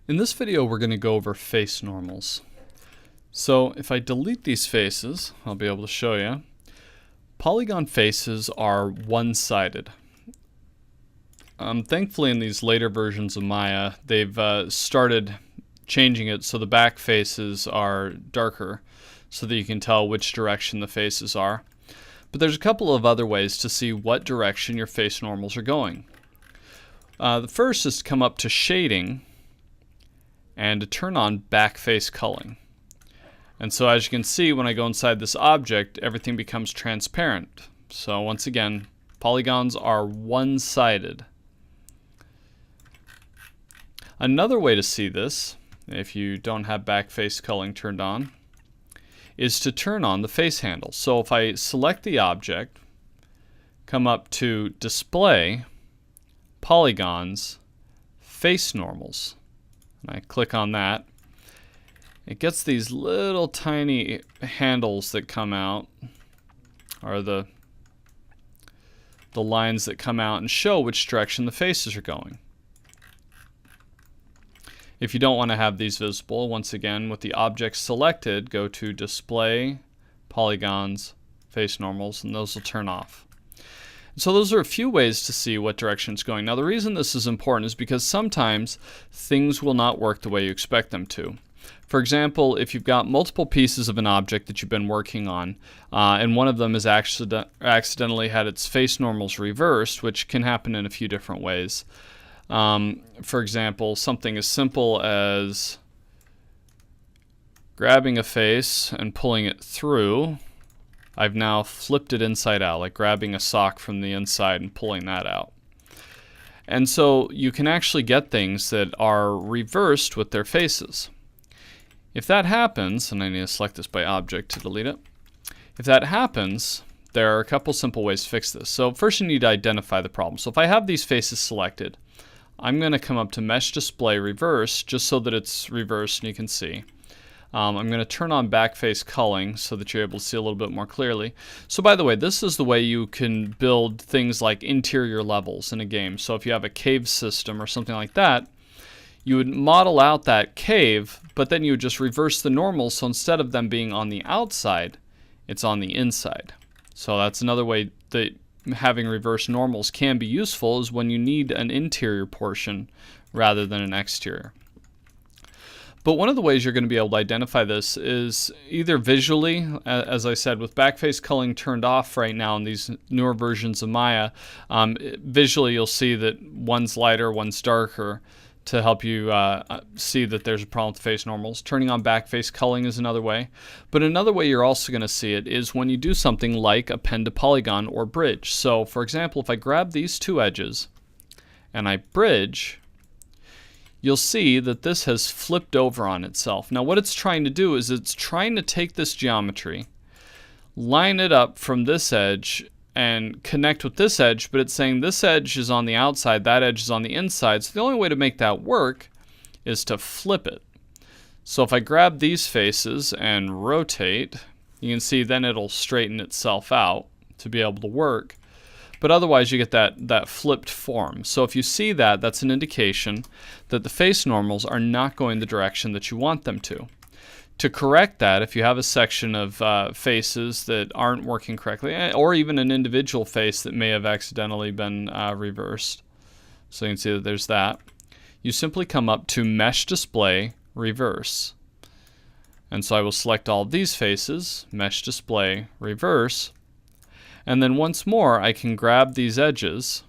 In this video, we're going to go over face normals. So if I delete these faces, I'll be able to show you. Polygon faces are one-sided. Thankfully, in these later versions of Maya, they've started changing it so the back faces are darker so that you can tell which direction the faces are. But there's a couple of other ways to see what direction your face normals are going. The first is to come up to shading and to turn on back face culling. And so as you can see, when I go inside this object, everything becomes transparent. So once again, polygons are one-sided. Another way to see this, if you don't have back face culling turned on, is to turn on the face handle. So if I select the object, come up to Display, Polygons, Face Normals, and I click on that, it gets these little tiny handles that come out, or the lines that come out and show which direction the faces are going. If you don't want to have these visible, once again, with the object selected, go to Display, Polygons, Face Normals, and those will turn off. So those are a few ways to see what direction it's going. Now the reason this is important is because sometimes things will not work the way you expect them to. For example, if you've got multiple pieces of an object that you've been working on, and one of them has accidentally had its face normals reversed, which can happen in a few different ways. For example, something as simple as grabbing a face and pulling it through. I've now flipped it inside out, like grabbing a sock from the inside and pulling that out. And so you can actually get things that are reversed with their faces. If that happens, and I need to select this by object to delete it. If that happens, there are a couple simple ways to fix this. So first you need to identify the problem. So if I have these faces selected, I'm going to come up to Mesh Display Reverse just so that it's reversed and you can see. I'm going to turn on back face culling so that you're able to see a little bit more clearly. So by the way, this is the way you can build things like interior levels in a game. So if you have a cave system or something like that, you would model out that cave, but then you would just reverse the normals, so instead of them being on the outside, it's on the inside. So that's another way that having reverse normals can be useful, is when you need an interior portion rather than an exterior. But one of the ways you're going to be able to identify this is either visually, as I said, with backface culling turned off right now in these newer versions of Maya, visually you'll see that one's lighter, one's darker, to help you see that there's a problem with face normals. Turning on backface culling is another way. But another way you're also going to see it is when you do something like append to polygon or bridge. So for example, if I grab these two edges and I bridge, you'll see that this has flipped over on itself. Now what it's trying to do is it's trying to take this geometry, line it up from this edge, and connect with this edge, but it's saying this edge is on the outside, that edge is on the inside. So the only way to make that work is to flip it. So if I grab these faces and rotate, you can see then it'll straighten itself out to be able to work. But otherwise you get that flipped form. So if you see that, that's an indication that the face normals are not going the direction that you want them to. To correct that, if you have a section of faces that aren't working correctly, or even an individual face that may have accidentally been reversed, so you can see that there's that, you simply come up to Mesh Display Reverse. And so I will select all of these faces, Mesh Display Reverse, and then once more I can grab these edges,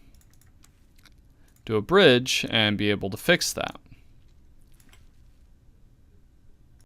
do a bridge, and be able to fix that.